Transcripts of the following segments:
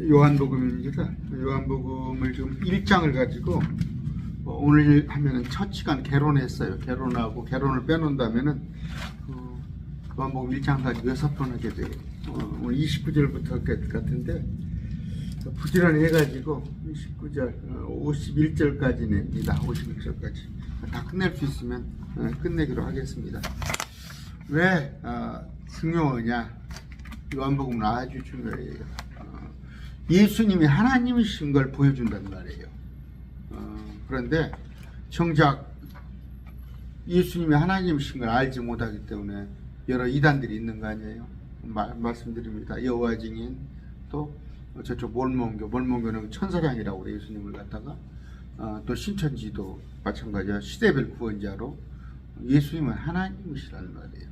요한복음입니다. 요한복음을 지금 1장을 가지고 오늘 하면은 첫 시간 개론했어요. 개론하고 개론을 빼놓는다면은 요한복음 1장 가지고 6번 하게 돼요. 오늘 29절부터 같은데 부지런히 해가지고 29절, 51절까지입니다. 51절까지 다 끝낼 수 있으면 끝내기로 하겠습니다. 왜 중요하냐? 요한복음은 아주 중요해요. 예수님이 하나님이신 걸 보여준단 말이에요. 그런데 정작 예수님이 하나님이신 걸 알지 못하기 때문에 여러 이단들이 있는 거 아니에요. 말씀드립니다. 여호와 증인, 또 저쪽 몰몬교는 천사장이라고 그래요. 예수님을 갖다가 또 신천지도 마찬가지야. 시대별 구원자로 예수님은 하나님이시라는 말이에요.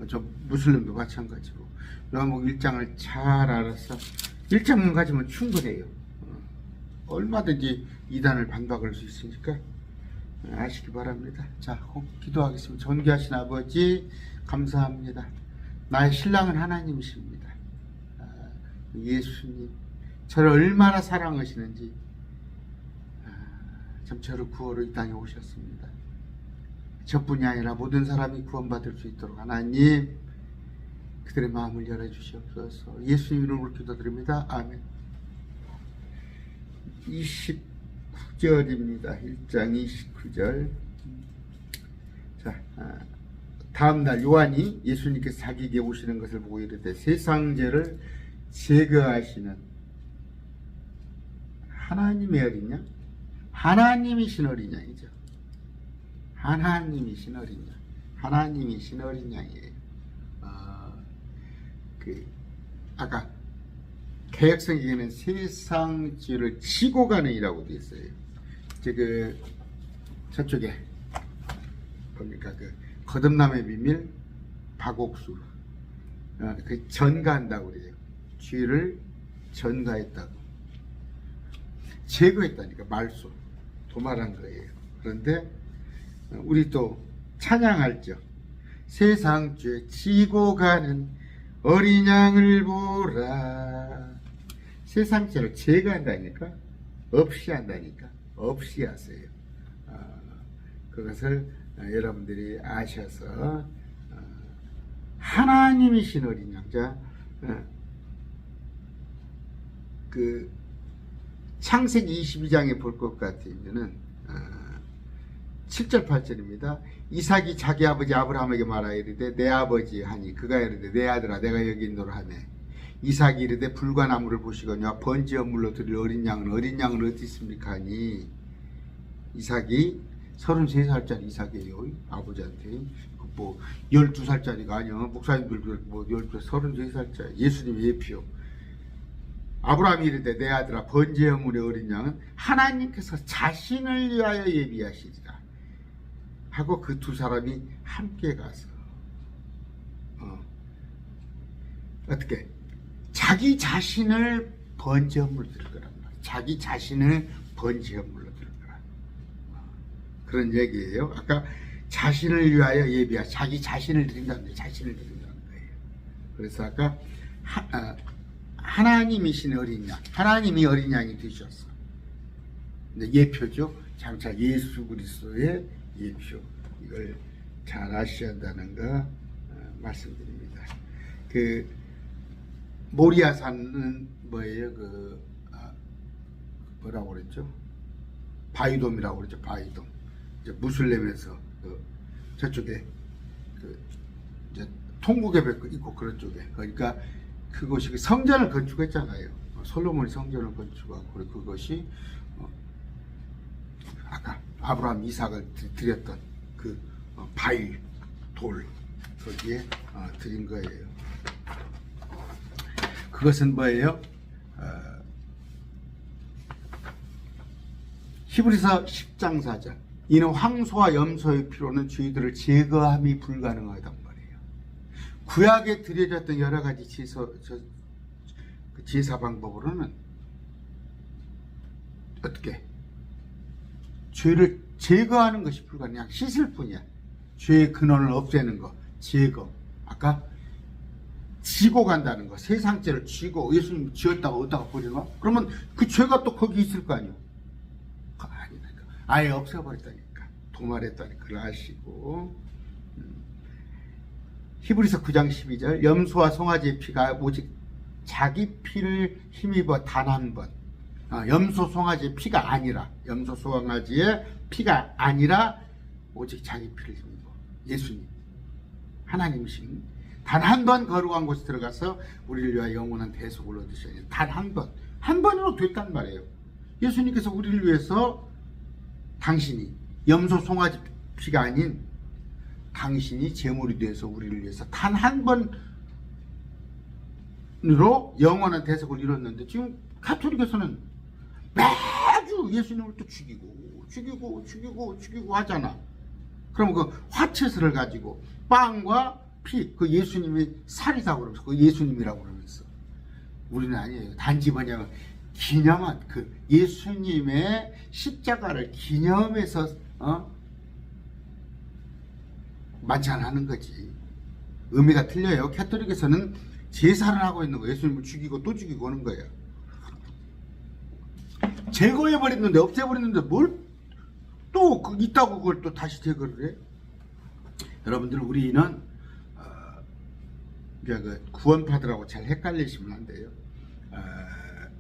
저 무슬림도 마찬가지고 요한복음 1장을 잘 알아서 1장만 가지면 충분해요. 얼마든지 이단을 반박할 수 있으니까 아시기 바랍니다. 자, 기도하겠습니다. 존귀하신 아버지 감사합니다. 나의 신랑은 하나님이십니다. 예수님 저를 얼마나 사랑하시는지 참 저를 구하러 이 땅에 오셨습니다. 저뿐이 아니라 모든 사람이 구원받을 수 있도록 하나님 그들의 마음을 열어주시옵소서. 예수님 이름으로 기도드립니다. 아멘. 29절입니다. 1장 29절. 자, 다음날 요한이 예수님께서 자기에게 오시는 것을 보고 이르되 세상 죄를 제거하시는 하나님의 어린 양, 하나님이신 어린 양이죠. 하나님이신 어린 양, 하나님이신 어린 양이에요. 아까 개혁성경에는 세상 죄를 지고 가는 이라고 되어 있어요. 저쪽에 보니까 거듭남의 비밀 박옥수 전가한다고 그래요. 죄를 전가했다고, 제거했다니까. 말소 도말한 거예요. 그런데 우리 또 찬양할죠. 세상 죄 지고 가는 어린 양을 보라. 세상 죄를 제거한다니까, 없이 한다니까. 없이 하세요. 그것을 여러분들이 아셔서 하나님이신 어린 양. 자, 창세기 22장에 볼 것 같으면은 7절 8절입니다. 이삭이 자기 아버지 아브라함에게 말하여 이르되 내 아버지 하니 그가 이르되 내 아들아 내가 여기 있노라 하매 이삭이 이르되 불과 나무를 보시거니와 번제 제물로 드릴 어린 양은 어디 있습니까 하니 이삭이 33살짜리 이삭이에요. 아버지한테 12살짜리가 아니야. 목사님들도 33살짜리 예수님 예표. 아브라함이 이르되 내 아들아 번제 제물의 어린 양은 하나님께서 자신을 위하여 예비하시리라 하고 그 두 사람이 함께 가서 어떻게 자기 자신을 번제 제물로 드릴 거란 말이에요. 자기 자신을 번제 제물로 드릴 거란 그런 얘기예요. 아까 자신을 위하여 자기 자신을 드린다는 거예요. 자신을 드린다는 거예요. 그래서 아까 하나님이신 어린 양, 하나님이 어린 양이 되셨어. 예표죠. 장차 예수 그리스도의 예표. 이걸 잘 아셔야 한다는 거 말씀드립니다. 모리아산은 뭐예요? 뭐라고 그랬죠? 바이돔이라고 그랬죠. 바이돔. 이제 무슬림에서 저쪽에 이제 통곡의 벽 있고 그런 쪽에. 그러니까 그것이 성전을 건축했잖아요. 솔로몬이 성전을 건축하고 그것이 아까 아브라함 이삭을 드렸던 바위 돌 거기에 드린 거예요. 그것은 뭐예요? 히브리서 10장 4절 이는 황소와 염소의 피로는 죄들을 제거함이 불가능하단 말이에요. 구약에 드려졌던 여러 가지 제사 방법으로는 어떻게 죄를 제거하는 것이 불가능해. 그냥 씻을 뿐이야. 죄의 근원을 없애는 거, 제거. 아까 지고 간다는 거. 세상죄를 지고 예수님 지었다가 어디다가 버리나? 그러면 그 죄가 또 거기 있을 거 아니에요. 아니니까. 아예 없애버렸다니까. 도말했다니까. 그걸 아시고. 히브리서 9장 12절 염소와 송아지의 피가 오직 자기 피를 힘입어 단 한 번. 염소 송아지의 피가 아니라, 염소 송아지의 피가 아니라 오직 자기 피를 힘입어. 예수님 하나님이신 단 한 번 거룩한 곳에 들어가서 우리를 위하여 영원한 대속을 얻으셔야 돼요. 단 한 번. 한 번으로 됐단 말이에요. 예수님께서 우리를 위해서 당신이 염소 송아지 피가 아닌 당신이 제물이 돼서 우리를 위해서 단 한 번으로 영원한 대속을 이뤘는데, 지금 가톨릭에서는 매주 예수님을 또 죽이고 하잖아. 그럼 그 화채슬을 가지고 빵과 피, 그 예수님의 살이라고 그러면서 그 예수님이라고 그러면서, 우리는 아니에요. 단지 뭐냐면 기념한 그 예수님의 십자가를 기념해서 만찬하는 거지. 의미가 틀려요. 가톨릭에서는 제사를 하고 있는 거예요. 예수님을 죽이고 또 죽이고 하는 거예요. 제거해버렸는데, 없애버렸는데 뭘 또 있다고 그걸 또 다시 제거를 해? 여러분들, 우리는 그 구원파들하고 잘 헷갈리시면 안 돼요.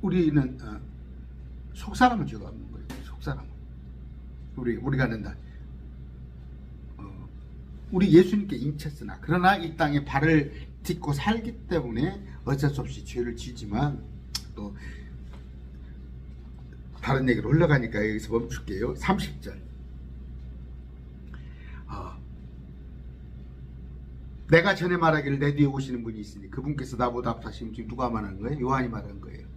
우리는 속사람을 죄가 없는 거예요. 속사람은 우리가 는다. 우리 예수님께 인쳤으나, 그러나 이 땅에 발을 딛고 살기 때문에 어쩔 수 없이 죄를 지지만, 또 다른 얘기로 흘러가니까 여기서 멈출게요. 30절. 내가 전에 말하기를 내 뒤에 오시는 분이 있으니 그분께서 나보다 앞서신, 지금 누가 말한 거예요? 요한이 말한 거예요.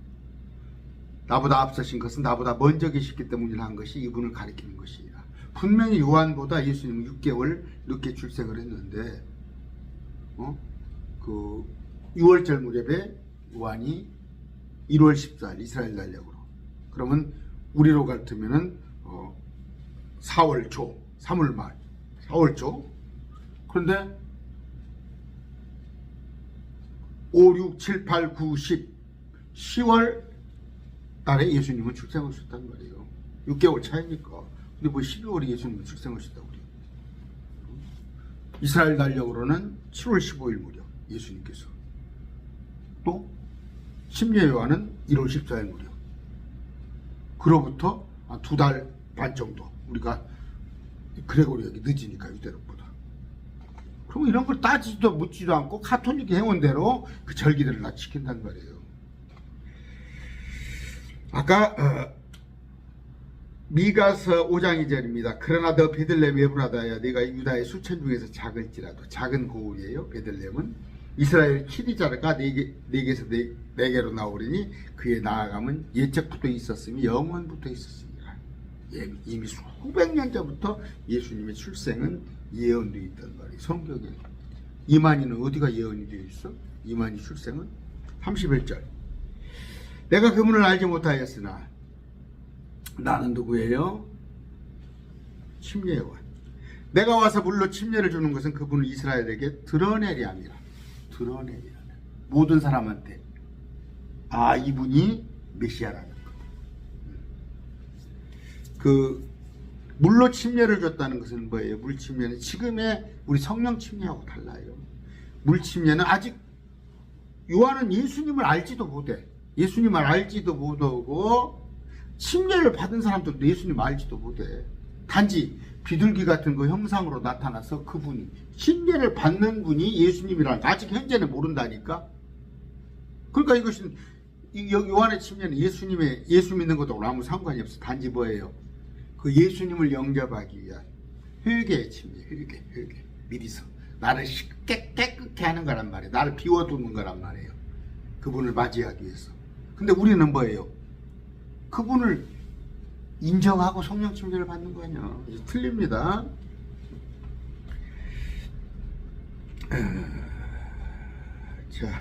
나보다 앞서신 것은 나보다 먼저 계셨기 때문이라 한 것이 이분을 가리키는 것이라. 분명히 요한보다 예수님은 6개월 늦게 출생을 했는데, 그 6월절 무렵에 요한이 1월 14일 이스라엘 날력으로, 그러면 우리로 같으면은 4월 초, 3월 말, 4월 초. 그런데 5, 6, 7, 8, 9, 10, 10월 달에 예수님은 출생하셨단 말이에요. 6개월 차이니까. 근데 뭐 12월에 예수님은 출생하셨다고 그래요. 이스라엘 달력으로는 7월 15일 무렵 예수님께서, 또 심리의 요한은 1월 14일 무렵. 그로부터 한 2달 반 정도 우리가 그레고리역이 늦으니까 유대력보다. 그럼 이런 걸 따지지도 묻지도 않고 가톨릭 행원대로 그 절기들을 다 지킨단 말이에요. 아까 미가서 5장 2절입니다. 그러나 너 베들레헴 에브라다야, 네가 유다의 수천 중에서 작을지라도. 작은 고울이에요. 베들레헴은 이스라엘 키리자가 네개에서 네개로 나오리니 그의 나아감은 예적부터 있었으며 영원부터 있었으니라. 이미 수백 년 전부터 예수님의 출생은 예언되어 있단 말이에요. 성경에. 이만희는 어디가 예언이 되어 있어? 이만희 출생은 31절. 내가 그분을 알지 못하였으나 나는 누구예요? 침례의 요한. 내가 와서 물로 침례를 주는 것은 그분을 이스라엘에게 드러내려 함이라. 드러내려. 모든 사람한테 이분이 메시아라는 것. 그 물로 침례를 줬다는 것은 뭐예요? 물 침례는 지금의 우리 성령 침례하고 달라요. 물 침례는 아직 요한은 예수님을 알지도 못해. 예수님을 알지도 못하고 침례를 받은 사람들도 예수님 알지도 못해. 단지 비둘기 같은 그 형상으로 나타나서 그분이 침례를 받는 분이 예수님이라는 거 아직 현재는 모른다니까. 그러니까 이것은 요한의 침례는 예수 믿는 것하고 아무 상관이 없어. 단지 뭐예요? 그 예수님을 영접하기 위한 회개의 침례, 회개 미리서 나를 깨끗게 하는 거란 말이에요. 나를 비워두는 거란 말이에요. 그분을 맞이하기 위해서. 근데 우리는 뭐예요? 그분을 인정하고 성령 침례를 받는 거 아니야. 이제 틀립니다. 자,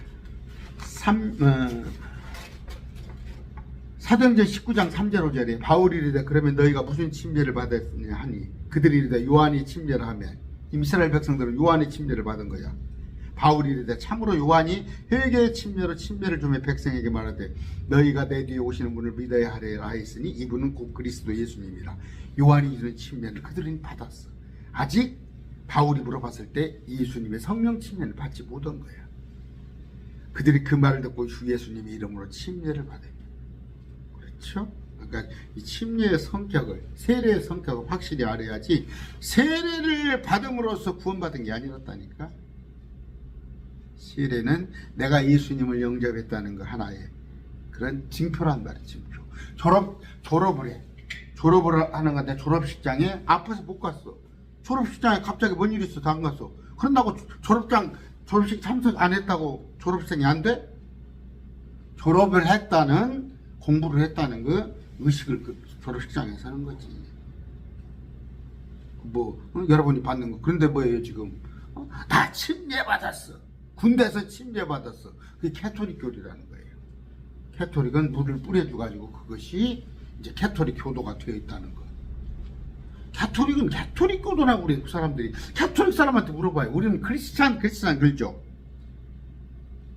사도행전 19장 3절 5절에 바울이 이르되 그러면 너희가 무슨 침례를 받았느냐 하니 그들이 이르되 요한이 침례를 하며 이스라엘 백성들은 요한의 침례를 받은 거야. 바울이 이르되 참으로 요한이 회개의 침례로 침례를 주며 백성에게 말하되 너희가 내 뒤에 오시는 분을 믿어야 하리라 하였으니 이분은 곧 그리스도 예수님이라. 요한이 이런 침례를 그들은 받았어. 아직 바울이 물어봤을 때 예수님의 성령 침례를 받지 못한 거야. 그들이 그 말을 듣고 주 예수님의 이름으로 침례를 받아요. 그렇죠? 그러니까 이 침례의 성격을, 세례의 성격을 확실히 알아야지 세례를 받음으로써 구원받은 게 아니었다니까. 세례는 내가 예수님을 영접했다는 거 하나의 그런 징표란 말이야. 징표. 졸업을 해. 졸업을 하는 건데 졸업식장에 아파서 못 갔어. 졸업식장에 갑자기 뭔 일이 있어. 다 안 갔어. 그런다고 졸업식 참석 안 했다고 졸업생이 안 돼? 졸업을 했다는, 공부를 했다는 그 의식을 그 졸업식장에서 하는 거지. 여러분이 받는 거. 그런데 뭐예요 지금? 다 침례받았어. 군대에서 침례받았어. 그게 캐토릭 교리라는 거예요. 캐토릭은 물을 뿌려줘가지고 그것이 이제 캐토릭 교도가 되어 있다는 거. 캐토릭은 캐토릭 교도라고 그래. 그 사람들이 캐토릭 사람한테 물어봐요. 우리는 크리스찬 그러죠.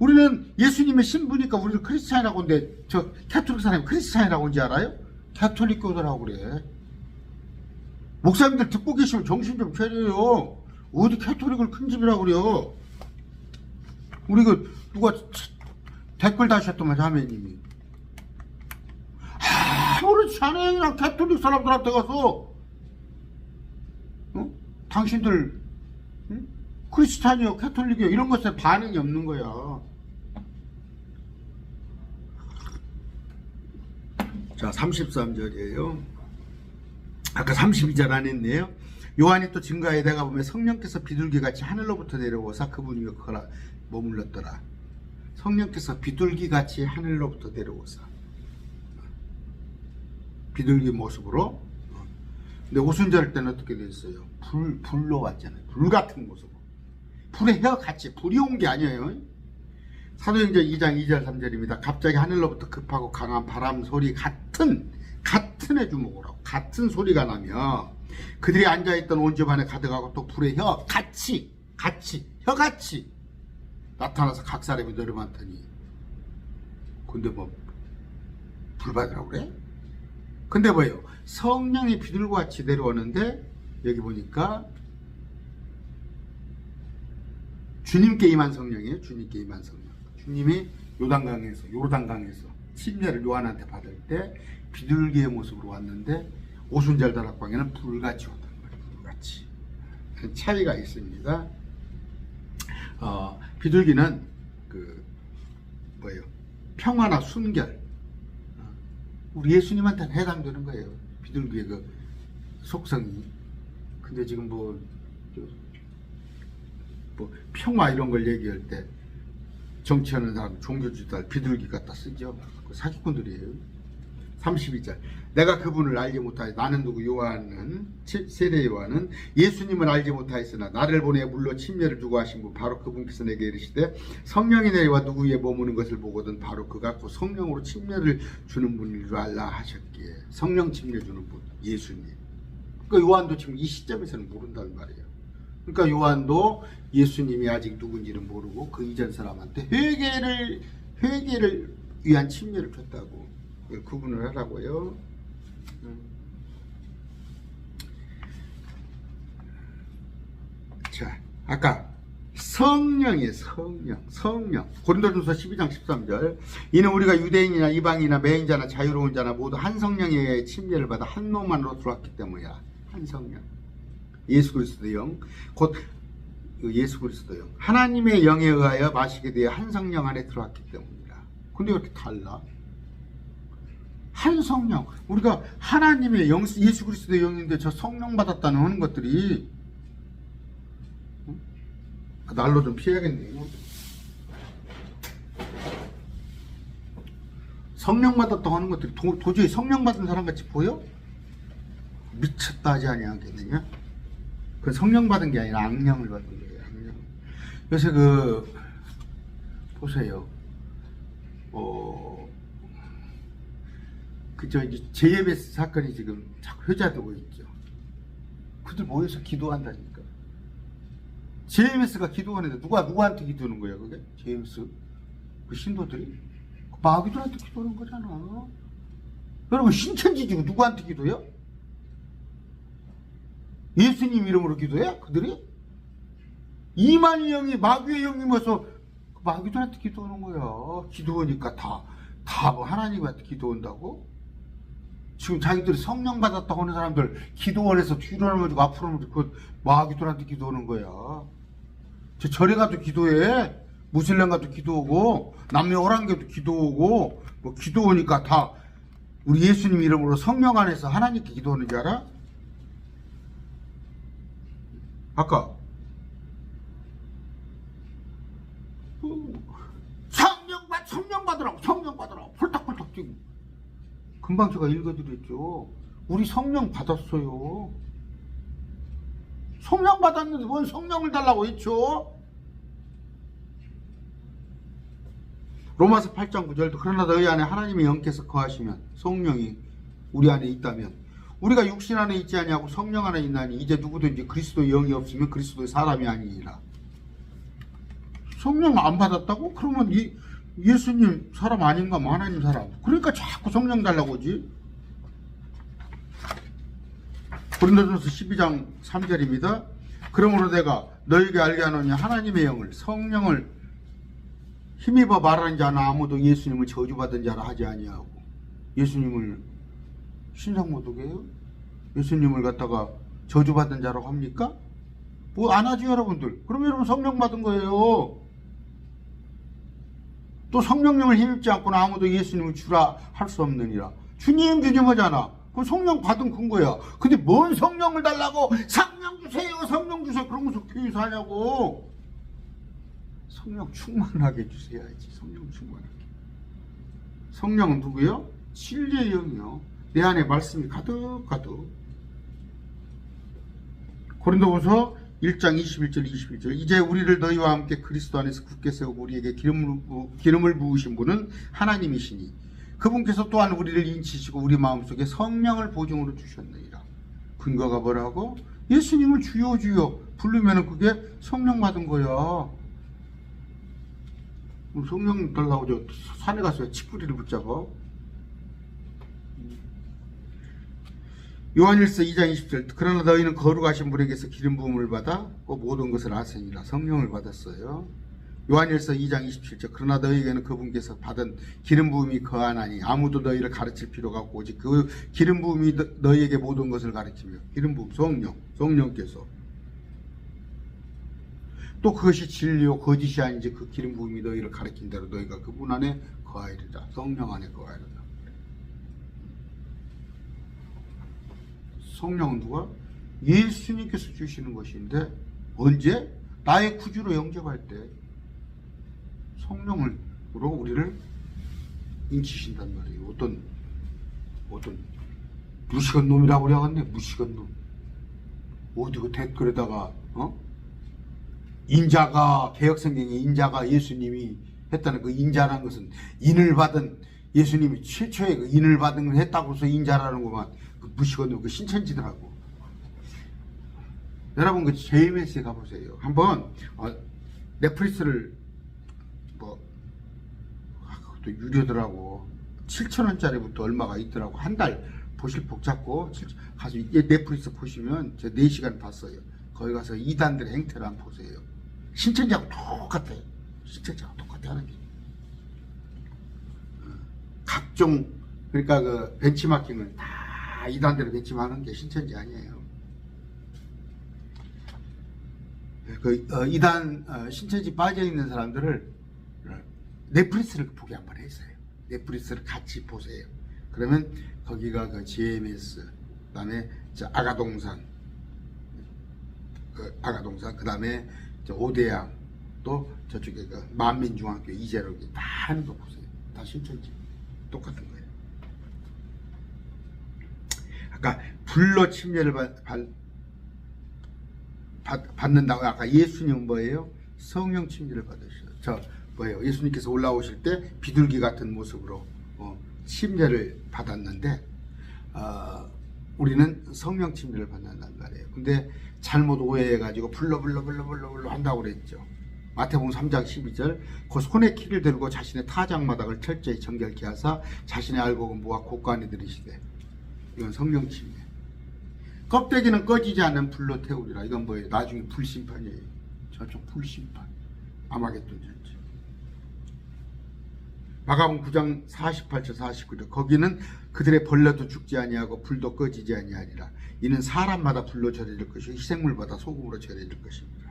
우리는 예수님의 신부니까 우리를 크리스찬이라고 하는데 저 캐토릭 사람이 크리스찬이라고 하는지 알아요? 캐토릭 교도라고 그래. 목사님들 듣고 계시면 정신 좀 차려요. 어디 캐토릭을 큰 집이라고 그래요. 우리 누가 댓글 다셨더만 자매님이 아무렇지 않아요. 그냥 캐토릭 사람들한테 가서 당신들 크리스찬이요 캐톨릭이요 이런 것에 반응이 없는 거야. 자 33절이에요. 아까 32절 안 했네요. 요한이 또 증거에 내가 보면 성령께서 비둘기같이 하늘로부터 내려오사 그분 위에 머물렀더라. 성령께서 비둘기같이 하늘로부터 내려오사 비둘기 모습으로. 근데 오순절 때는 어떻게 됐어요? 불로 왔잖아요. 불 같은 모습. 불에 헤어같이 불이 온 게 아니에요. 사도행전 2장 2절 3절입니다. 갑자기 하늘로부터 급하고 강한 바람 소리 같은 해주목으로 같은 소리가 나며 그들이 앉아있던 온 집 안에 가득하고 또 불에 혀같이 나타나서 각 사람이 내려앉더니 근데 불 받으라고 그래? 근데 뭐예요? 성령이 비둘기같이 내려오는데 여기 보니까 주님께 임한 성령이에요. 주님께 임한 성령. 주님이 요르단강에서 침례를 요한한테 받을 때 비둘기의 모습으로 왔는데 오순절 다락방에는 불같이 왔단 말이에요. 불같이. 차이가 있습니다. 비둘기는 평화나 순결. 우리 예수님한테는 해당되는 거예요. 비둘기의 그 속성이. 근데 지금 평화 이런 걸 얘기할 때 정치하는 사람, 종교주의들 비둘기 갖다 쓰죠. 사기꾼들이에요. 32절. 내가 그분을 알지 못하여 나는 누구 세례 요한은 예수님을 알지 못하였으나 나를 보내 물로 침례를 주고 하신 분 바로 그분께서 내게 이르시되 성령이 내려와 누구 위에 머무는 것을 보거든 바로 그가 곧 성령으로 침례를 주는 분인 줄 알라 하셨기에. 성령 침례 주는 분 예수님. 그러니까 요한도 지금 이 시점에서는 모른다는 말이에요. 그러니까 요한도 예수님이 아직 누군지는 모르고 그 이전 사람한테 회개를 위한 침례를 줬다고 구분을 하라고요. 자, 아까 성령이에요. 성령. 고린도전서 12장 13절. 이는 우리가 유대인이나 이방인이나 매인자나 자유로운 자나 모두 한 성령의 침례를 받아 한 몸만으로 들어왔기 때문이야. 한 성령. 예수 그리스도의 영. 곧 예수 그리스도의 영. 하나님의 영에 의하여 마시게 되어 한 성령 안에 들어왔기 때문이라. 근데 왜 이렇게 달라? 한 성령. 우리가 하나님의 영, 예수 그리스도의 영인데 저 성령 받았다는 하는 것들이 날로 좀 피해야겠네요. 성령 받았다고 하는 것들이 도저히 성령 받은 사람 같이 보여? 미쳤다 하지 아니하겠느냐? 그 성령 받은 게 아니라 악령을 받은 거예요. 악령. 요새 보세요. JBS 사건이 지금 자꾸 회자되고 있죠. 그들 모여서 기도한다니까. 제임스가 기도하는데 누구한테 기도하는 거야 그게? 제임스 그 신도들이 마귀들한테 기도하는 거잖아. 여러분 신천지지고 누구한테 기도해요? 예수님 이름으로 기도해? 그들이? 이만희 형이 마귀의 형님에서 마귀들한테 기도하는 거야. 기도하니까 다 뭐 하나님한테 기도한다고? 지금 자기들이 성령 받았다고 하는 사람들 기도원에서 뒤로 넘어지고 앞으로 넘어지고 그 마귀들한테 기도하는 거야. 저 절에 가도 기도해. 무슬림 가도 기도하고 남녀 호랑교도 기도하고 뭐 기도하니까 다 우리 예수님 이름으로 성령 안에서 하나님께 기도하는 줄 알아? 아까 성령 받으라고 폴딱폴딱 뛰고 금방 제가 읽어드렸죠. 우리 성령 받았어요. 성령 받았는데 뭔 성령을 달라고 했죠? 로마서 8장 9절도 그러나 너희 안에 하나님의 영께서 거하시면 성령이 우리 안에 있다면 우리가 육신 안에 있지 아니하고 성령 안에 있나니 이제 누구든지 그리스도의 영이 없으면 그리스도의 사람이 아니니라. 성령 안 받았다고? 그러면 예수님 사람 아닌가? 뭐 하나님 사람. 그러니까 자꾸 성령 달라고 하지. 고린도전서 12장 3절입니다. 그러므로 내가 너에게 알게 하노니 하나님의 영을 성령을 힘입어 말하는 자는 아무도 예수님을 저주받은 자라 하지 아니하고. 예수님을 신상모독이에요? 예수님을 갖다가 저주받은 자라고 합니까? 뭐 안 하지 여러분들. 그럼 여러분 성령 받은 거예요. 또 성령님을 힘입지 않고는 아무도 예수님을 주라 할 수 없느니라. 주님 하잖아. 그럼 성령 받은 근거야. 근데 뭔 성령을 달라고 성령 주세요 그러면서 교회에서 하냐고. 성령 충만하게 주셔야지. 성령 충만하게. 성령은 누구요? 진리의 영이요. 내 안에 말씀이 가득 고린도후서 1장 21절 22절 이제 우리를 너희와 함께 그리스도 안에서 굳게 세우고 우리에게 기름을 부으신 분은 하나님이시니 그분께서 또한 우리를 인치시고 우리 마음속에 성령을 보증으로 주셨느니라. 근거가 뭐라고? 예수님을 주여 부르면 그게 성령 받은 거야. 성령 달라고 저 산에 가서 치뿌리를 붙잡아. 요한일서 2장 20절 그러나 너희는 거룩하신 분에게서 기름 부음을 받아 모든 것을 아시니라. 성령을 받았어요. 요한일서 2장 27절 그러나 너희에게는 그분께서 받은 기름 부음이 거하나니 아무도 너희를 가르칠 필요가 없고 오직 그 기름 부음이 너희에게 모든 것을 가르치며 기름 부음 성령께서 또 그것이 진리요 거짓이 아닌지 그 기름 부음이 너희를 가르친 대로 너희가 그분 안에 거하리라. 성령 안에 거하리라. 성령은 누가? 예수님께서 주시는 것인데 언제? 나의 구주로 영접할 때 성령으로 우리를 인치신단 말이에요. 어떤 무식한 놈이라고 그래야겠네. 무식한 놈. 어디 그 댓글에다가 인자가 개혁성경에 인자가 예수님이 했다는 그 인자라는 것은 인을 받은 예수님이 최초의 그 인을 받은 걸 했다고 해서 인자라는 것만 그 무식한 놈, 그 신천지더라고. 여러분 그 JMS에 가보세요. 한번 넷플릭스를 그것도 유료더라고. 7,000원짜리부터 얼마가 있더라고. 한 달 보실 복 잡고 가서 넷플릭스 보시면 제가 4시간 봤어요. 거기 가서 이단들의 행태를 한번 보세요. 신천지하고 똑같아요. 신천지하고 똑같아 하는 게. 각종 그러니까 그 벤치마킹을 다 이단들의 벤치마킹하는 게 신천지 아니에요. 이단 신천지 빠져 있는 사람들을 넷플릭스를 보게 한번 했어요. 넷플릭스를 같이 보세요. 그러면 거기가 그 GMS, 그다음에 아가동산, 그 다음에 오대양, 또 저쪽에 그 만민중학교 이재록이 다 하는 거 보세요. 다 신천지 똑같은 거예요. 아까 불로 침례를 받는다고 아까 예수님 뭐예요? 성령 침례를 받으셔. 예수님께서 올라오실 때 비둘기 같은 모습으로 침례를 받았는데 우리는 성령 침례를 받는단 말이에요. 근데 잘못 오해해가지고 불러 한다고 그랬죠. 마태복음 3장 12절 그 손에 키를 들고 자신의 타작마당을 철저히 정결케 하사 자신의 알곡은 무화 곡간에 들이시되. 이건 성령 침례. 껍데기는 꺼지지 않는 불로 태우리라. 이건 뭐예요? 나중에 불심판이에요. 저쪽 불심판. 아마겟돈 전쟁. 마가복음 9장 48절 49절 거기는 그들의 벌레도 죽지 아니하고 불도 꺼지지 아니하리라. 이는 사람마다 불로 절여질 것이고 희생물마다 소금으로 절여질 것입니다.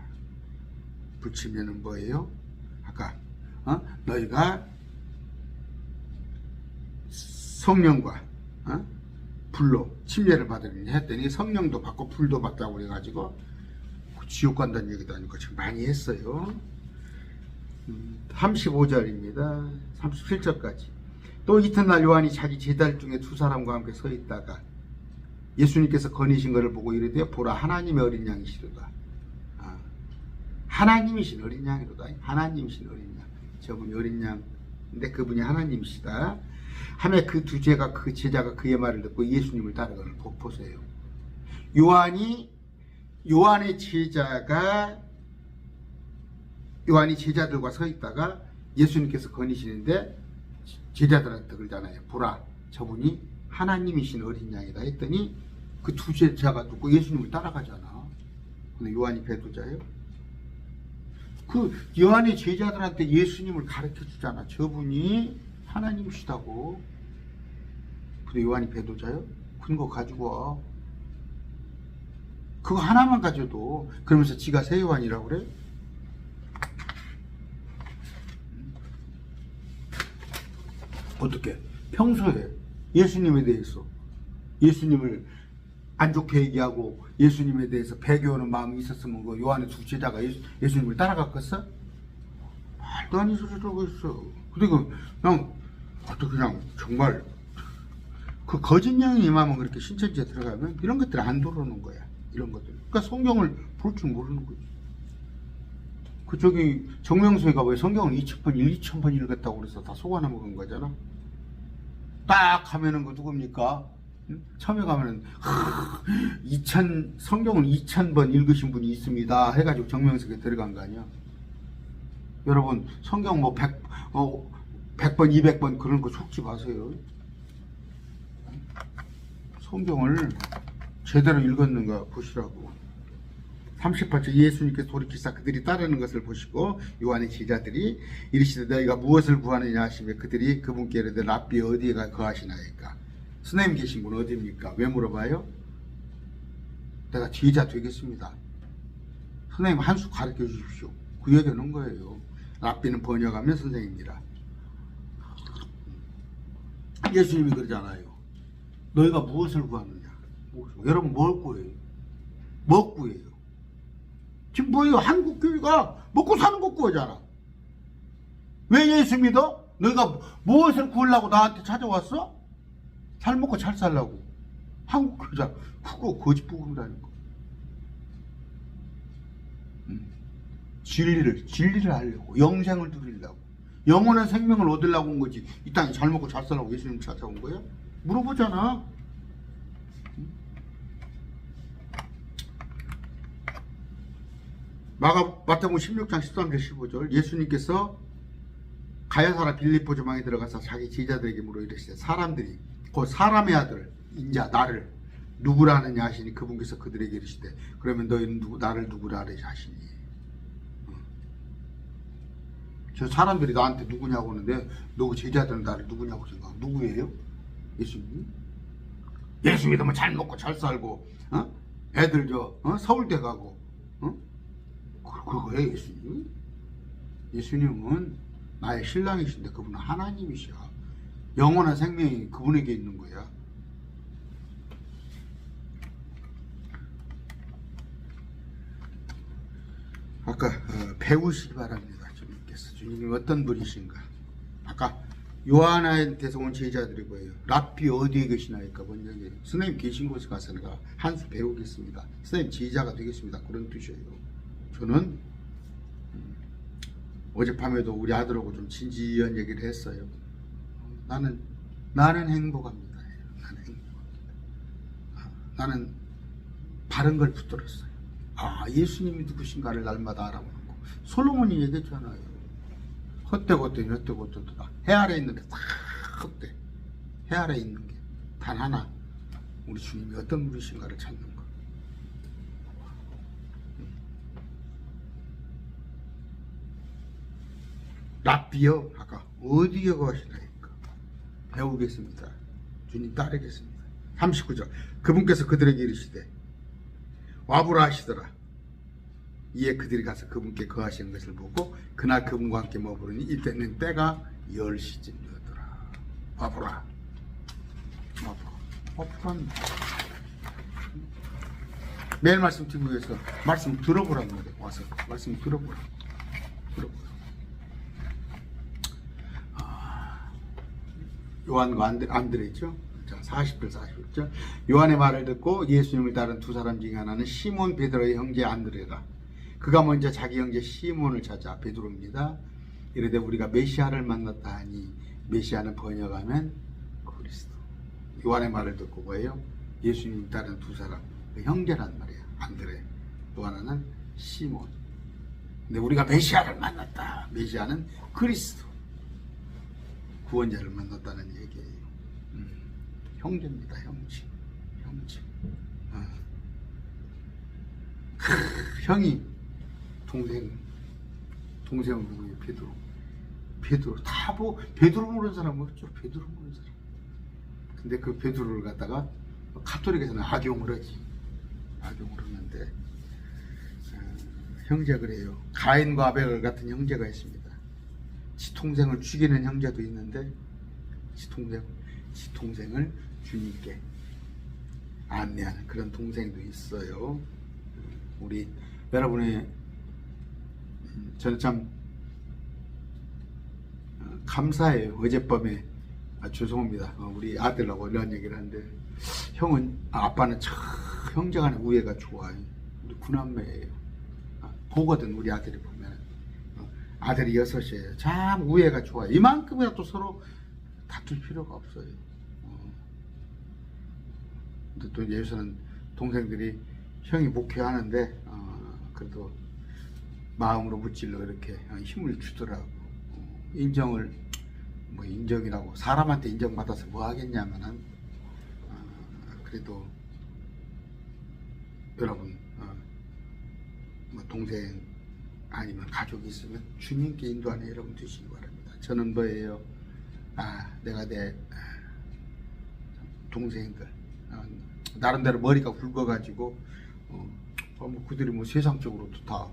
불침례는 뭐예요? 아까 너희가 성령과 불로 침례를 받으니 했더니 성령도 받고 불도 받다고 그래가지고 지옥 간다는 얘기도 아니고 지금 많이 했어요. 35절입니다. 37절까지. 또 이튿날 요한이 자기 제자들 중에 두 사람과 함께 서 있다가 예수님께서 거니신 것을 보고 이르되 보라 하나님의 어린 양이시로다. 하나님이신 어린 양이로다. 하나님이신 어린 양. 저분이 어린 양인데 그분이 하나님이시다. 하며 그 두 제자가 그의 말을 듣고 예수님을 따르거늘. 보세요. 요한의 제자들과 서 있다가 예수님께서 거니시는데 제자들한테 그러잖아요. 보라, 저분이 하나님이신 어린 양이다 했더니 그 두 제자가 듣고 예수님을 따라가잖아. 근데 요한이 배도자예요. 그 요한의 제자들한테 예수님을 가르쳐 주잖아. 저분이 하나님이시다고. 근데 요한이 배도자예요? 근거 가지고 와. 그거 하나만 가져도. 그러면서 지가 새 요한이라고 그래? 어떻게? 평소에 예수님에 대해서 예수님을 안 좋게 얘기하고 예수님에 대해서 배교하는 마음이 있었으면 그 요한의 두 제자가 예수님을 따라갔겠어? 말도 아닌 소리 들고 있어. 근데 그냥 정말 그 거짓 양이 임하면 그렇게 신천지에 들어가면 이런 것들 안 들어오는 거야. 이런 것들. 그러니까 성경을 볼 줄 모르는 거지. 그 저기 정명수가 왜 성경을 2,000번 읽었다고 그래서 다 속아나 먹은 거잖아. 딱 하면은 그 누굽니까? 처음에 가면은 성경을 2,000번 읽으신 분이 있습니다 해가지고 정명석에 들어간 거 아니야. 여러분 성경 뭐 100번 200번 그런 거 속지 마세요. 성경을 제대로 읽었는가 보시라고. 38절 예수님께서 돌이키사 그들이 따르는 것을 보시고 요한의 제자들이 이르시되 너희가 무엇을 구하느냐 하시며 그들이 그분께 이르되 랍비 어디에 거하시나이까. 선생님 계신 분 어디입니까? 왜 물어봐요? 내가 제자 되겠습니다. 선생님 한 수 가르쳐 주십시오. 그 얘기하는 거예요. 랍비는 번역하면 선생님이라. 예수님이 그러잖아요. 너희가 무엇을 구하느냐. 여러분 뭘 구해요? 뭐 구해요? 지금 뭐예요? 한국교회가 먹고 사는 거 구하잖아. 왜 예수 믿어? 너희가 무엇을 구하려고 나한테 찾아왔어? 잘 먹고 잘 살라고. 한국교회자 그거 거짓 복음이라는 거. 진리를 하려고, 영생을 누리려고, 영원한 생명을 얻으려고 온 거지. 이 땅에 잘 먹고 잘 살라고 예수님 찾아온 거야? 물어보잖아. 마태복음 16장 13절 15절 예수님께서 가야사라 빌립보 조망에 들어가서 자기 제자들에게 물어 이르시되 사람들이 그 사람의 아들 인자 나를 누구라 하느냐 하시니 그분께서 그들에게 이르시되 그러면 너희는 나를 누구라 하시니. 저 사람들이 나한테 누구냐고 하는데 너 제자들은 나를 누구냐고 생각하고 누구예요? 예수님? 예수 믿으면 잘 먹고 잘 살고 애들 서울대 가고 그거예요 예수님? 예수님은 나의 신랑이신데 그분은 하나님이셔. 영원한 생명이 그분에게 있는 거야. 아까 배우시기 바랍니다. 주님께서 주님이 어떤 분이신가. 아까 요한한테서 온 제자들이 뭐예요? 랍비 어디에 계시나이까 원장님. 선생님 계신 곳에 가서 내가 한 수 배우겠습니다. 선생님 제자가 되겠습니다. 그런 뜻이에요. 저는 어젯밤에도 우리 아들하고 좀 진지한 얘기를 했어요. 나는 행복합니다. 나는 행복합니다. 나는 바른 걸 붙들었어요. 예수님이 누구신가를 날마다 알아보는 거. 솔로몬이 얘기했잖아요. 헛되고 해 아래 있는 게 다 헛돼. 해 아래 있는 게 단 하나, 우리 주님이 어떤 분이신가를 찾는 거. 랍비여, 아까 어디에 거하시나이까. 배우겠습니다. 주님 따르겠습니다. 39절. 그분께서 그들에게 이르시되 와보라 하시더라. 이에 그들이 가서 그분께 거하시는 것을 보고 그날 그분과 함께 머무르니 이때는 때가 10시쯤이었더라. 와보라. 매일 말씀 듣기 위해서 말씀 들어보라는 거예요. 와서 말씀 들어보라. 요한과 안드레죠. 자, 40절 41절. 요한의 말을 듣고 예수님을 따른 두 사람 중에 하나는 시몬 베드로의 형제 안드레라. 그가 먼저 자기 형제 시몬을 찾아 베드로입니다. 이르되 우리가 메시아를 만났다 하니, 메시아는 번역하면 그리스도. 요한의 말을 듣고 뭐예요? 예수님을 따른 두 사람, 그 형제란 말이에요. 안드레. 또 하나는 시몬. 근데 우리가 메시아를 만났다. 메시아는 그리스도, 구원자를 만났다는 얘기예요. 형제입니다. 형제. 형이 동생은 누구예요? 베드로. 베드로 모르는 사람 없죠. 베드로 모르는 사람. 근데 그 베드로를 갖다가 가톨릭에서는 악용을 하지. 악용을 하는데 형제 그래요. 가인과 아벨 같은 형제가 있습니다. 지 동생을 죽이는 형제도 있는데 지 동생을 주님께 안내하는 그런 동생도 있어요. 우리 여러분의 저는 참 감사해요. 어젯밤에 죄송합니다. 우리 아들하고 이런 얘기를 하는데 아빠는 참 형제간의 우애가 좋아요. 우리 구남매예요. 보거든 우리 아들이 보면. 아들이 6이에요. 참 우애가 좋아요. 이만큼이라도 서로 다툴 필요가 없어요. 근데 또 여기서는 동생들이 형이 목회하는데 그래도 마음으로 무찔러 이렇게 힘을 주더라고. 인정이라고 사람한테 인정받아서 뭐 하겠냐면은 그래도 여러분 뭐 동생 아니면 가족이 있으면 주님께 인도하는 여러분 되시기 바랍니다. 저는 뭐예요? 내가 내 동생들 나름대로 머리가 굵어가지고 뭐 그들이 뭐 세상적으로도 다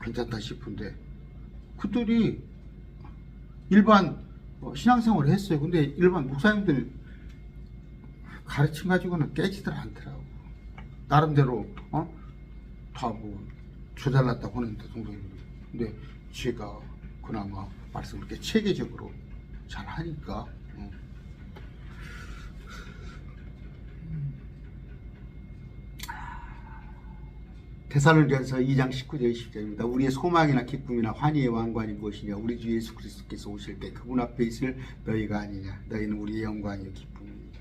괜찮다 싶은데 그들이 일반 신앙생활을 했어요. 근데 일반 목사님들 가르침 가지고는 깨지들 않더라고. 나름대로 다 뭐 조잘났다고 하는데 동생들이. 근데 제가 그나마 말씀을 이렇게 체계적으로 잘 하니까 데살로니가서 2장 19절 20절입니다. 우리의 소망이나 기쁨이나 환희의 왕관이 무엇이냐? 우리 주 예수 그리스도께서 오실 때 그분 앞에 있을 너희가 아니냐? 너희는 우리의 영광이요 기쁨입니다.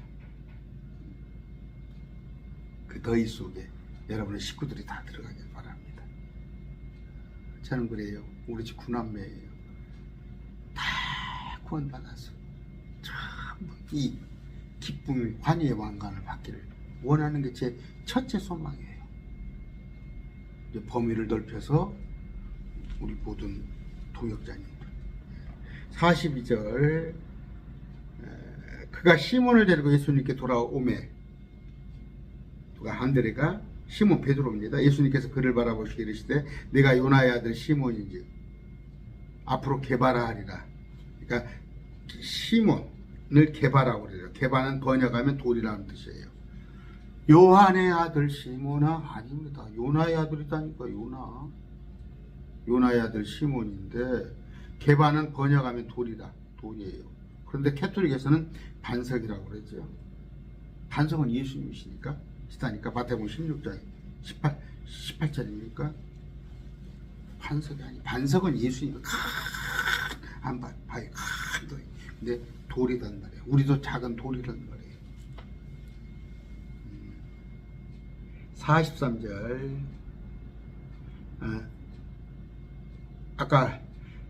그 너희 속에 여러분의 식구들이 다 들어가길 바랍니다. 저는 그래요. 우리 집 구남매예요. 다 구원받아서 참 이 기쁨, 환희의 왕관을 받기를 원하는 게 제 첫째 소망이에요. 이제 범위를 넓혀서 우리 모든 동역자님들. 42절. 그가 시몬을 데리고 예수님께 돌아오매, 누가 안드레가 시몬 베드로입니다. 예수님께서 그를 바라보시고 이르시되 내가 요나의 아들 시몬인지 앞으로 게바라하리라. 그러니까 시몬을 게바라고 그래요. 게바는 번역하면 돌이라는 뜻이에요. 요한의 아들 시몬아? 아닙니다. 요나의 아들이다니까. 요나의 아들 시몬인데 게바는 번역하면 돌이에요. 그런데 캐톨릭에서는 반석이라고 그러죠. 반석은 예수님이시니까 시다니까. 마태복음 16장 18절입니까? 반석이 아니, 반석은 예수님이 큰 바위 큰 돌. 근데 돌이란 말이에요. 우리도 작은 돌이란 말이에요. 43절. 아까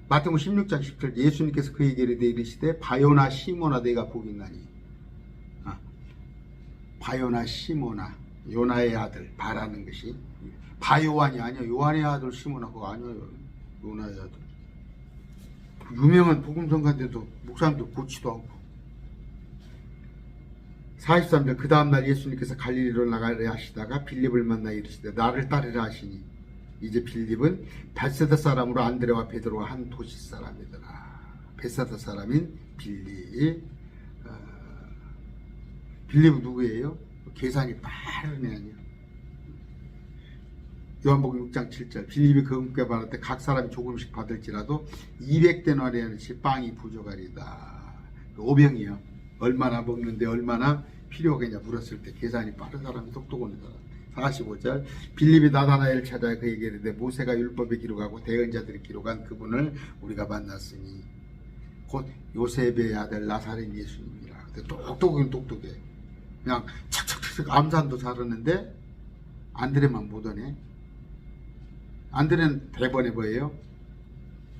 마태복음 16장 10절 예수님께서 그에게 이르시되 바요나 시모나 내가 복이 있나니. 바요나 시모나 요나의 아들 바라는 것이 바요한이 아니야. 요한의 아들 시모나 그거 아니에요. 요나의 아들. 유명한 복음성가인데도 목사님들 고치도 않고. 43절 그 다음날 예수님께서 갈릴리로 나가려 하시다가 빌립을 만나 이르시되 나를 따르라 하시니 이제 빌립은 벳사다 사람으로 안드레와 베드로와 한 도시 사람이더라. 벳사다 사람인 빌립. 빌립은 누구예요? 계산이 빠른 애 아니야. 요한복음 6장 7절 빌립이 그 음께 받을 때 각 사람이 조금씩 받을지라도 200데나리온씩 빵이 부족하리다. 오병이요. 얼마나 먹는데 얼마나 필요하겠냐 물었을 때 계산이 빠른 사람이 똑똑한 사람. 45절 빌립이 나다나엘을 찾아 그에게 이르되 모세가 율법에 기록하고 대언자들이 기록한 그분을 우리가 만났으니 곧 요셉의 아들 나사렛 예수님이라. 근데 똑똑하긴 똑똑해. 그냥 착착착 암산도 잘하는데 안드레만 못하네. 안드레는 대번에 뭐예요?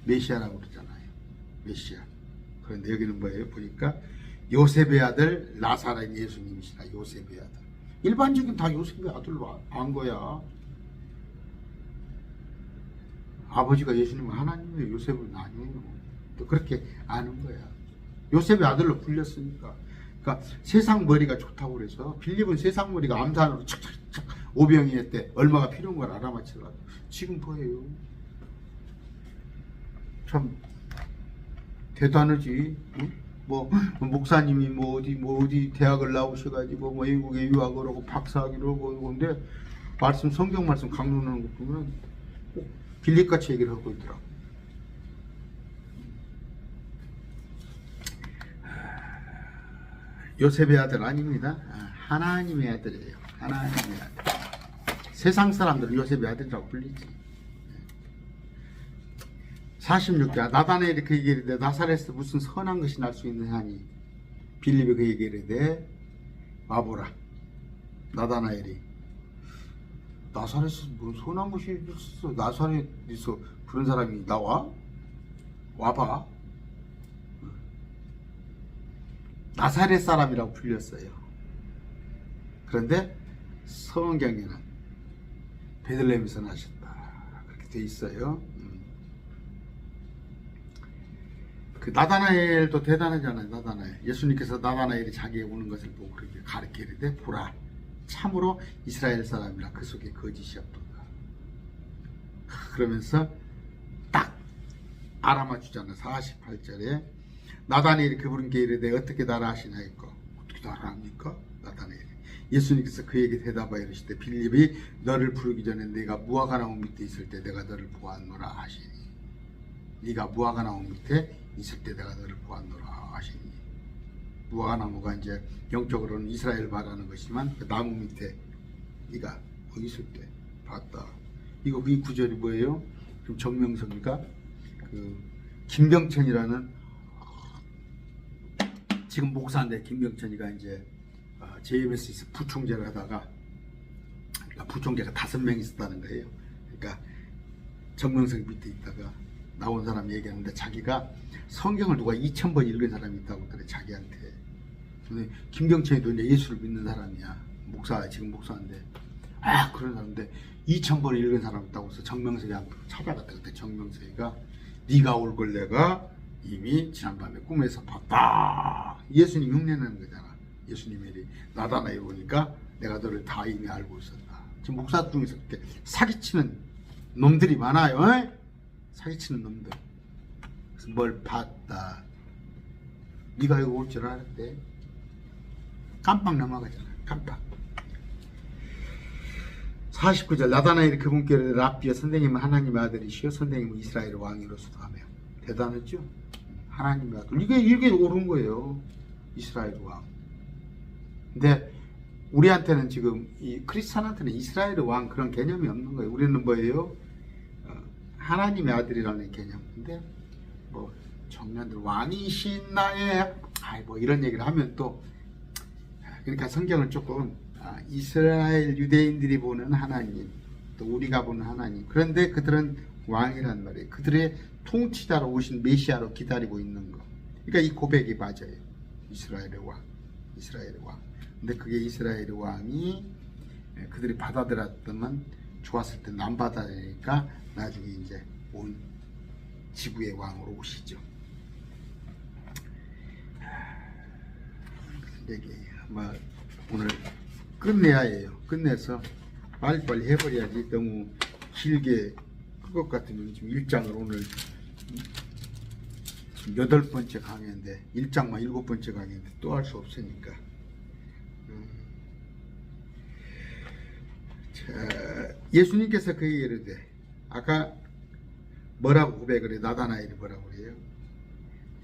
메시아라고 그러잖아요. 메시아. 그런데 여기는 뭐예요? 보니까 요셉의 아들 나사렛 예수님이시라. 요셉의 아들. 일반적인 다 요셉의 아들로 안 거야. 아버지가 예수님은 하나님이에요. 요셉은 아니에요. 또 그렇게 아는 거야. 요셉의 아들로 불렸으니까. 그러니까 세상 머리가 좋다고 그래서 빌립은 세상 머리가 암산으로 착착착 오병이 했대. 얼마가 필요한 걸 알아맞히려고. 지금 뭐예요? 참 대단하지. 응? 뭐 목사님이 뭐 어디 대학을 나오셔가지고 뭐 외국에 유학을 하고 박사학위를 하고 근데 말씀 성경 말씀 강론하는 거 보면 꼭 빌립같이 얘기를 하고 있더라고. 요셉의 아들 아닙니다. 하나님의 아들이에요. 하나님의 아들. 세상 사람들은 요셉의 아들이라고 불리지. 46절 나다나엘이 그에게 이르되 나사렛에서 무슨 선한 것이 날 수 있느냐 하니 빌립이 그에게 이르되 와보라. 나다나엘이 나사렛에서 무슨 선한 것이 있어? 나사렛에서 그런 사람이 나와? 와봐. 나사렛 사람이라고 불렸어요. 그런데 성경에는 베들레헴에서 나셨다 그렇게 돼 있어요. 그 나다나엘도 대단하잖아요. 나다나엘. 예수님께서 나다나엘이 자기에 오는 것을 보고 그렇게 가르치는데 보라 참으로 이스라엘 사람이라 그 속에 거짓이 없도다. 그러면서 딱 알아맞추잖아요. 48절에 나다나엘이 그분께 이르되 어떻게 나라 아시나이까? 어떻게 나라 합니까? 나다나엘이 예수님께서 그에게 대답하여 이르시되 빌립이 너를 부르기 전에 네가 무화과나무 밑에 있을 때 내가 너를 보았노라 하시니. 네가 무화과나무 밑에 있을 때 내가 너를 보았노라 하시니. 무화과나무가 이제 영적으로는 이스라엘 말하는 것이지만 그 나무 밑에 네가 거기 있을 때 봤다. 이거 이 구절이 뭐예요? 좀 정명석이가 그 김병천이라는 지금 목사인데 김병천이가 이제 JMS에서 부총재를 하다가 그러니까 부총재가 5명 있었다는 거예요. 그러니까 정명석 밑에 있다가 나온 사람 얘기하는데 자기가 성경을 누가 2000번 읽은 사람이 있다고 그래 자기한테. 근데 김병천이도 이제 예수를 믿는 사람이야. 목사 지금 목사인데 그런 사람인데 2000번 읽은 사람 있다고 해서 정명석이한테 찾아갔다. 그때 정명석이가 네가 올 걸 내가 이미 지난밤에 꿈에서 봤다. 예수님 흉내내는 거잖아. 예수님이 나다나엘 오니까 내가 너를 다 이미 알고 있었다. 지금 목사 중에서 그렇게 사기치는 놈들이 많아요. 에? 사기치는 놈들. 그래서 뭘 봤다. 네가 이거 올 줄 알았대. 깜빡 넘어가잖아. 깜빡. 49절 나다나엘이 그분께 이르되 랍비여 선생님은 하나님의 아들이시여 선생님은 이스라엘 왕이로서도 하며. 대단했죠? 하나님의 아들. 이게 옳은 거예요. 이스라엘 왕. 근데 우리한테는 지금 이 크리스찬한테는 이스라엘 왕 그런 개념이 없는 거예요. 우리는 뭐예요? 하나님의 아들이라는 개념인데 뭐 청년들 왕이신 나의 뭐 이런 얘기를 하면 또 그러니까 성경을 조금 이스라엘 유대인들이 보는 하나님, 또 우리가 보는 하나님, 그런데 그들은 왕이란 말이에요. 그들의 통치자로 오신 메시아로 기다리고 있는 거. 그러니까 이 고백이 맞아요. 이스라엘의 왕, 이스라엘의 왕. 근데 그게 이스라엘의 왕이 그들이 받아들였더만 좋았을 때 안 받아들이니까 나중에 이제 온 지구의 왕으로 오시죠. 얘기 아마 오늘 끝내야 해요. 끝내서 빨리빨리 해버려야지. 너무 길게 할 것 같으면 지금 1장을 오늘 8번째 강의인데 1장만 7번째 강의인데 또 할 수 없으니까. 자, 예수님께서 그 얘기를 해. 아까 뭐라고 고백을 해? 나다나엘이 뭐라고 그래요?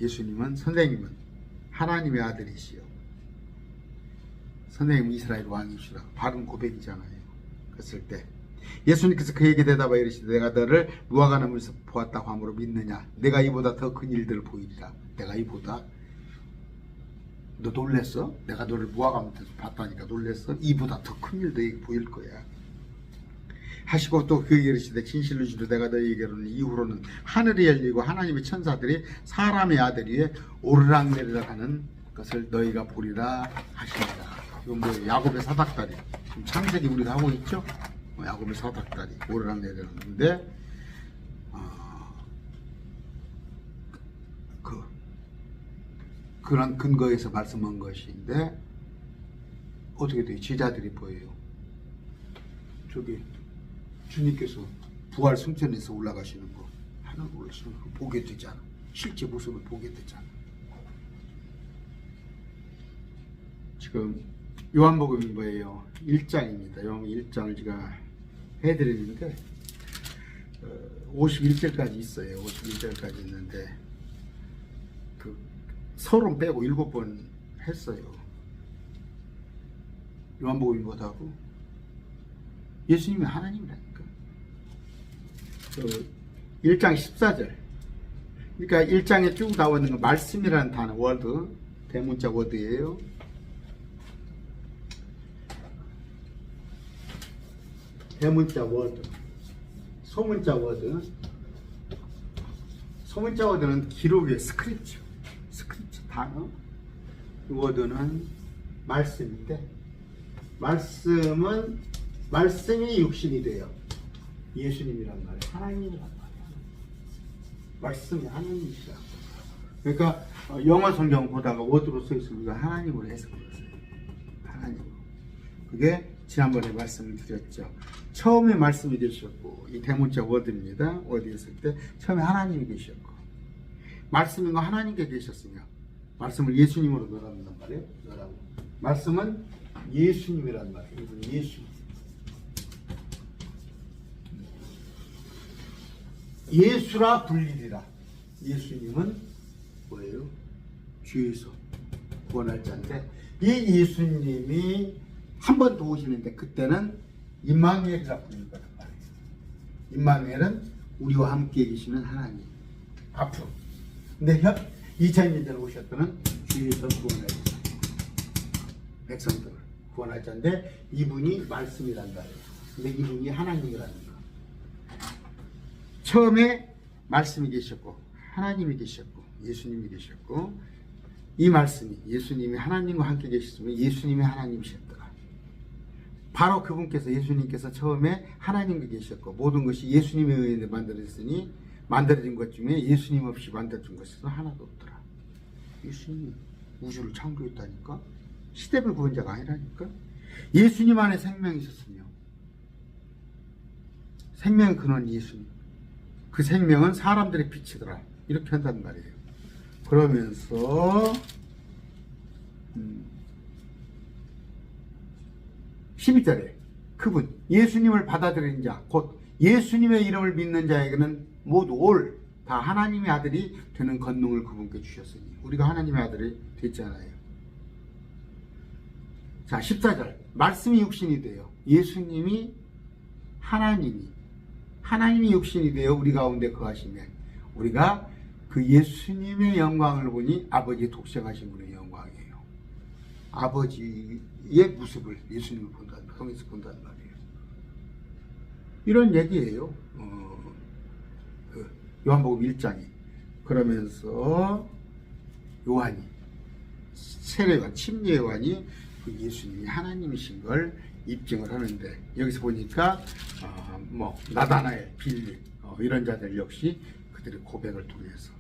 예수님은, 선생님은 하나님의 아들이시여, 선생님은 이스라엘 왕이시라고 바른 고백이잖아요. 그랬을 때 예수님께서 그에게 대답하여 이르시되 내가 너를 무화과나무에서 보았다고 함으로 믿느냐? 내가 이보다 더 큰 일들을 보이리라. 내가 이보다, 너 놀랬어? 내가 너를 무화과나무에서 봤다니까 놀랬어? 이보다 더 큰 일들이 보일 거야 하시고 또 그에게 이르시되 진실로 이르시되 내가 너희에게로는 이후로는 하늘이 열리고 하나님의 천사들이 사람의 아들 위에 오르락내리락 하는 것을 너희가 보리라 하시니라. 이건 뭐예요? 야곱의 사닥다리. 지금 창세기 우리가 하고 있죠? 야곱의 사닥다리 오르락내리락 하는데 그런 근거에서 말씀한 것인데 어떻게 돼요? 제자들이 보여요. 저기 주님께서 부활 승천에서 올라가시는 거, 하늘 올라가시는 거 보게 되잖아. 실제 모습을 보게 되잖아. 지금 요한복음이 뭐예요? 1장입니다. 요한복음 1장을 제가 해드리는데 51절까지 있어요. 51절까지 있는데 그 서론 빼고 7번 했어요. 요한복음이 뭐다고? 예수님이 하나님이라니까. 1장 14절. 그러니까 1장에 쭉 나와 있는 거 말씀이라는 단어, 워드, 대문자 워드예요. 대문자 워드, 소문자 워드. 소문자 워드는 기록의 스크립트 단어. 워드는 말씀인데 말씀이 육신이 돼요. 예수님이란 말이에요. 하나님이란 말이에요. 말씀이 하나님이시라고. 그러니까 영어 성경 보다가 워드로 써 있으면 우리가 하나님으로 해석했어요. 하나님으로. 그게 지난번에 말씀을 드렸죠. 처음에 말씀이 되셨고, 이 대문자 워드입니다. 워드였을 때 처음에 하나님이 계셨고, 말씀인 거 하나님께 계셨으며 말씀을 예수님으로 넣으란 말이에요. 넣으라고. 말씀은 예수님이란 말이에요. 이분 예수. 예수라 불리리라. 예수님은 뭐예요? 죄에서 구원할 자인데 이 예수님이 한 번 더 오시는데 그때는 임마누엘이라 부르는 거란 말이에요. 임마누엘은 우리와 함께 계시는 하나님. 앞으로. 근데 2000년 전에 오셨더는 죄에서 구원할 자. 백성들을 구원할 자인데 이분이 말씀이란 말이에요. 근데 이분이 하나님이라는 거. 처음에 말씀이 계셨고 하나님이 계셨고 예수님이 계셨고 이 말씀이 예수님이 하나님과 함께 계셨으면 예수님이 하나님이셨더라. 바로 그분께서 예수님께서 처음에 하나님과 계셨고 모든 것이 예수님에 의해 만들어졌으니 만들어진 것 중에 예수님 없이 만들어진 것은 하나도 없더라. 예수님이 우주를 창조했다니까. 시대별 구원자가 아니라니까. 예수님 안에 생명이 있었으며 생명의 근원 예수님. 그 생명은 사람들의 빛이더라. 이렇게 한단 말이에요. 그러면서 12절에 그분 예수님을 받아들인 자 곧 예수님의 이름을 믿는 자에게는 모두 올 다 하나님의 아들이 되는 권능을 그분께 주셨으니 우리가 하나님의 아들이 됐잖아요. 자 14절 말씀이 육신이 돼요. 예수님이 하나님이 육신이 되어 우리 가운데 거하시면 우리가 그 예수님의 영광을 보니 아버지의 독생하신 분의 영광이에요. 아버지의 모습을 예수님을 본다는, 성에서 본다는 말이에요. 이런 얘기예요. 요한복음 1장이. 그러면서 요한이, 세례요한, 침례요한이 그 예수님이 하나님이신 걸 입증을 하는데, 여기서 보니까 나다나엘, 빌립 이런 자들 역시 그들의 고백을 통해서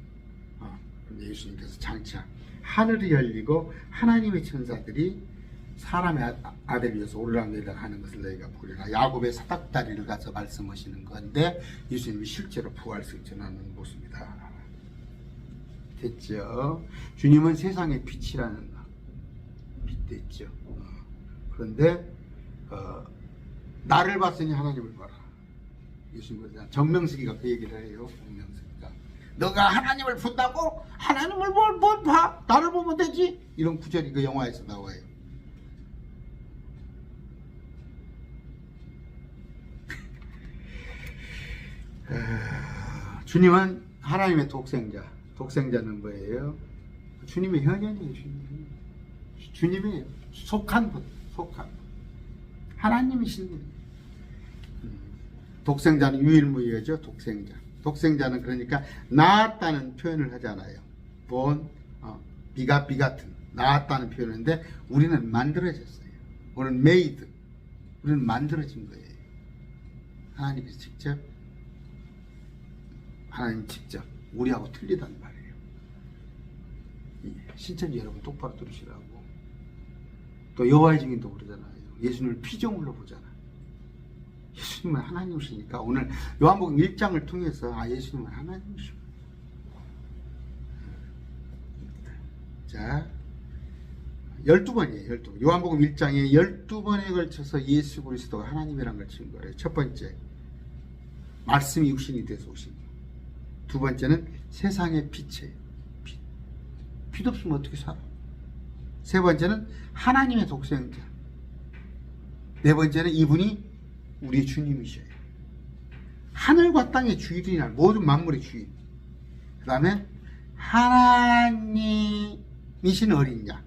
근데 예수님께서 장차 하늘이 열리고 하나님의 천사들이 사람의 아들을 위해서 오르락내리락 하는 것을 너희가 보리라. 야곱의 사닥다리를 가서 말씀하시는 건데 예수님이 실제로 부활을 전하는 모습이다. 됐죠? 주님은 세상의 빛이라는 빛 됐죠. 그런데 나를 봤으니 하나님을 봐라. 예수님은 정명석이가 그 얘기를 해요. 정명석이가 너가 하나님을 본다고? 하나님을 뭘 봐? 나를 보면 되지? 이런 구절이 그 영화에서 나와요. 주님은 하나님의 독생자. 독생자는 뭐예요? 주님의 현현이에요. 주님이에요. 속한 분. 하나님이신 분. 독생자는 유일무이하죠. 독생자는 그러니까 낳았다는 표현을 하잖아요. 비같은 낳았다는 표현인데 우리는 만들어졌어요. 우리는 made. 우리는 만들어진 거예요. 하나님 직접 우리하고 틀리단 말이에요. 신천지 여러분 똑바로 들으시라고. 또 여호와의 증인도 그러잖아요. 예수님을 피조물로 보잖아요. 예수님은 하나님이시니까 오늘 요한복음 1장을 통해서 예수님은 하나님이시고. 자, 12번이에요. 12번. 요한복음 1장에 12번에 걸쳐서 예수 그리스도가 하나님이라는 걸 친 거예요. 첫 번째, 말씀이 육신이 돼서 오신 거. 두 번째는 세상의 빛이에요. 빛 없으면 어떻게 살아? 세 번째는 하나님의 독생자. 네 번째는 이분이 우리의 주님이셔요. 하늘과 땅의 주인이나 모든 만물의 주인. 그 다음에 하나님이신 어린 양.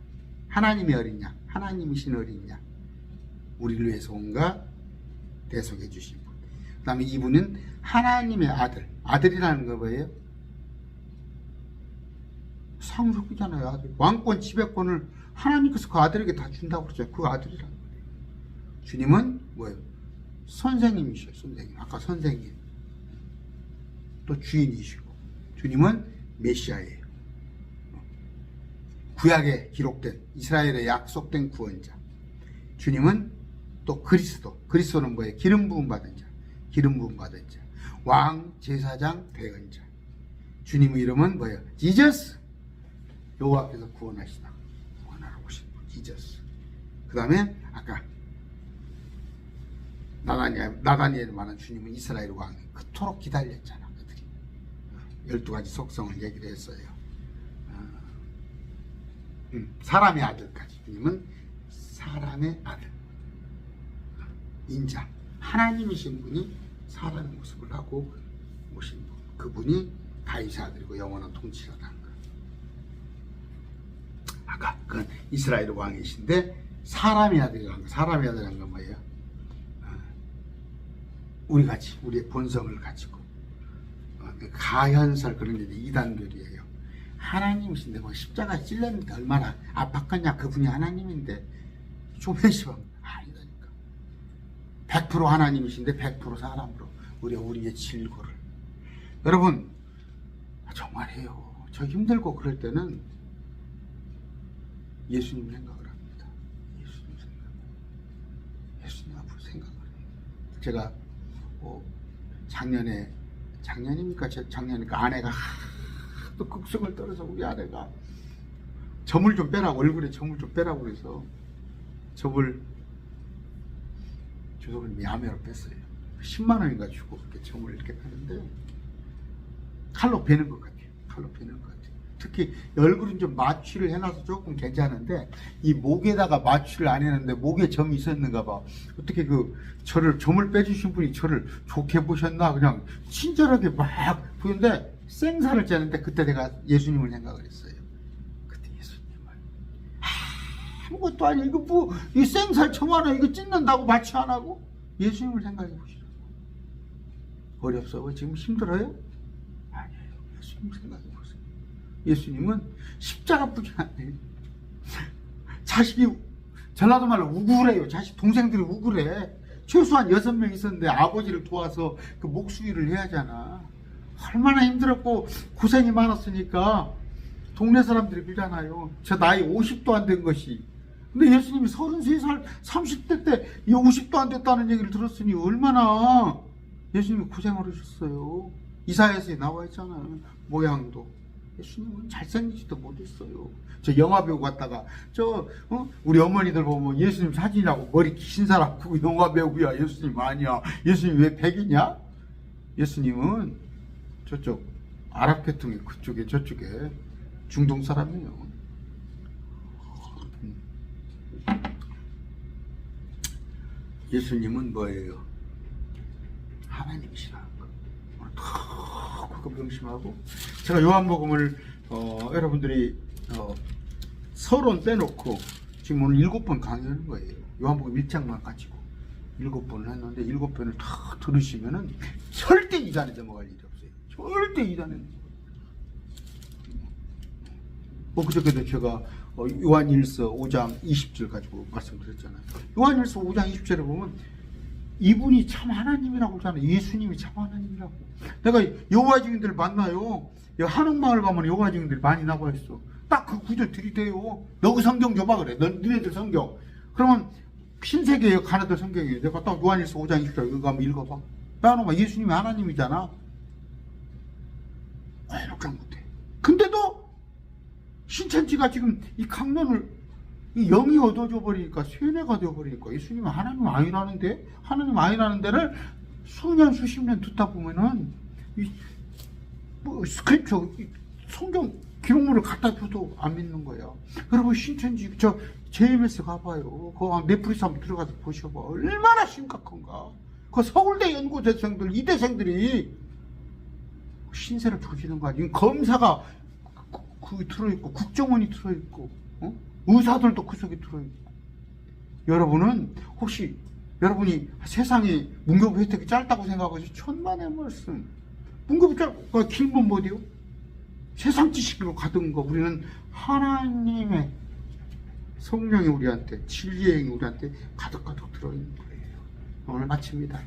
하나님의 어린 양. 하나님이신 어린 양. 우리를 위해서 온가 대속해 주신 분. 그 다음에 이분은 하나님의 아들. 아들이라는 거 뭐예요? 상속이잖아요. 아들. 왕권 지배권을 하나님께서 그 아들에게 다 준다고 그러죠. 그 아들이라는 거예요. 주님은 뭐예요? 선생님이셔요. 선생님. 아까 선생님. 또 주인이시고. 주님은 메시아예요. 구약에 기록된 이스라엘의 약속된 구원자. 주님은 또 그리스도. 그리스도는 뭐예요? 기름 부음 받은 자. 기름 부음 받은 자. 왕, 제사장, 대언자. 주님의 이름은 뭐예요? 지저스. 여호와께서 구원하시다. 구원하러 오신 분. 지저스. 그 다음에 아까 나다니엘 말한 주님은 이스라엘 왕이 그토록 기다렸잖아. 그들이 12가지 속성을 얘기를 했어요. 사람의 아들까지. 주님은 사람의 아들. 인자. 하나님이신 분이 사람의 모습을 하고 오신 분. 그분이 다윗의 아들이고 영원한 통치자라는 거. 아까 그건 이스라엘 왕이신데 사람의 아들이라는 거. 사람의 아들이라는 건 뭐예요? 우리같이 우리의 본성을 가지고 가현설 그런 게 이단교리예요. 하나님이신데 뭐 십자가에 찔렸는데 얼마나 아팠겠냐. 그분이 하나님인데 조면시방 아니다니까. 100% 하나님이신데 100% 사람으로 우리의 질고를. 여러분 정말해요. 저 힘들고 그럴 때는 예수님 생각을 합니다. 예수님 앞으로 생각을 해요. 제가 작년이니까 아내가 또 극성을 떨어서 우리 아내가 점을 좀 빼라고, 얼굴에 점을 좀 빼라고 그래서 점을 조선을 야매로 뺐어요. 10만 원인가 주고 그렇게 점을 이렇게 빼는데 칼로 베는 것 같아요. 칼로 베는 것 같아요. 특히 얼굴은 좀 마취를 해놔서 조금 괜찮은데 이 목에다가 마취를 안 했는데 목에 점이 있었는가 봐. 어떻게 점을 빼주신 분이 저를 좋게 보셨나 그냥 친절하게 막 보는데 생사를 째는데 그때 내가 예수님을 생각을 했어요. 그때 예수님을 아무것도 아니 이거 뭐 이 생살 청하나 이거 찢는다고 마취 안 하고 예수님을 생각해 보시라고. 어렵소? 지금 힘들어요? 아니에요. 예수님 생각해 보세요. 예수님은 십자가 뿌리 아니에요. 자식이 전라도 말로 우울해요. 자식 동생들이 우울해. 최소한 6명 있었는데 아버지를 도와서 그 목수일을 해야 하잖아. 얼마나 힘들었고 고생이 많았으니까 동네 사람들이 그러잖아요. 저 나이 50도 안 된 것이. 근데 예수님이 33살 30대 때 이 50도 안 됐다는 얘기를 들었으니 얼마나 예수님이 고생을 하셨어요. 이사야서에 나와 있잖아요. 모양도. 예수님은 잘생기지도 못했어요. 저 영화배우 갔다가 우리 어머니들 보면 예수님 사진이라고 머리 긴 사람 그거 영화배우야. 예수님 아니야. 예수님 왜 백이냐? 예수님은 저쪽 아랍 계통의 그쪽에 저쪽에 중동 사람이에요. 예수님은 뭐예요? 하나님이시라는 거. 그거 명심하고 제가 요한복음을 여러분들이 서론 빼놓고 지금 오늘 7번 강의하는 거예요. 요한복음 1장만 가지고 7번을 했는데 7번을 다 들으시면은 절대 이단에 넘어갈 일이 없어요. 절대 이단에. 그저께도 제가 요한일서 5장 20절 가지고 말씀드렸잖아요. 요한일서 5장 20절에 보면 이분이 참 하나님이라고 하잖아요. 예수님이 참 하나님이라고. 내가 여호와 증인들 만나요. 한옥마을 가면 여호와 증인들이 많이 나와 있어. 딱 그 구절 들이대요. 너 그 성경 줘봐 그래. 너희들 성경. 그러면 신세계에 가나들 성경이에요. 내가 딱 요한일서 5장 20절 이거 한번 읽어봐. 나는 예수님이 하나님이잖아. 이렇게 못해. 근데도 신천지가 지금 이 강론을 이 영이 얻어져 버리니까 쇠뇌가 되어 버리니까 예수님은 하나님 아니라는데 하나님 아니라는 데를 수년 수십 년 듣다 보면은 스크립처 성경 기록물을 갖다 줘도 안 믿는 거야. 여러분 신천지 저 JMS 가봐요. 그 넷플릭스 한번 들어가서 보셔봐. 얼마나 심각한가. 그 서울대 연구대생들 이대생들이 신세를 조지는 거 아니야. 검사가 그 들어있고 국정원이 들어있고 의사들도 그 속에 들어있고. 여러분은 혹시 여러분이 세상에 문교부 혜택이 짧다고 생각하지? 천만의 말씀. 문교부 길면 뭐디요? 세상 지식으로 가득한 거. 우리는 하나님의 성령이 우리한테 진리의 우리한테 가득가득 들어있는 거예요. 오늘 마칩니다.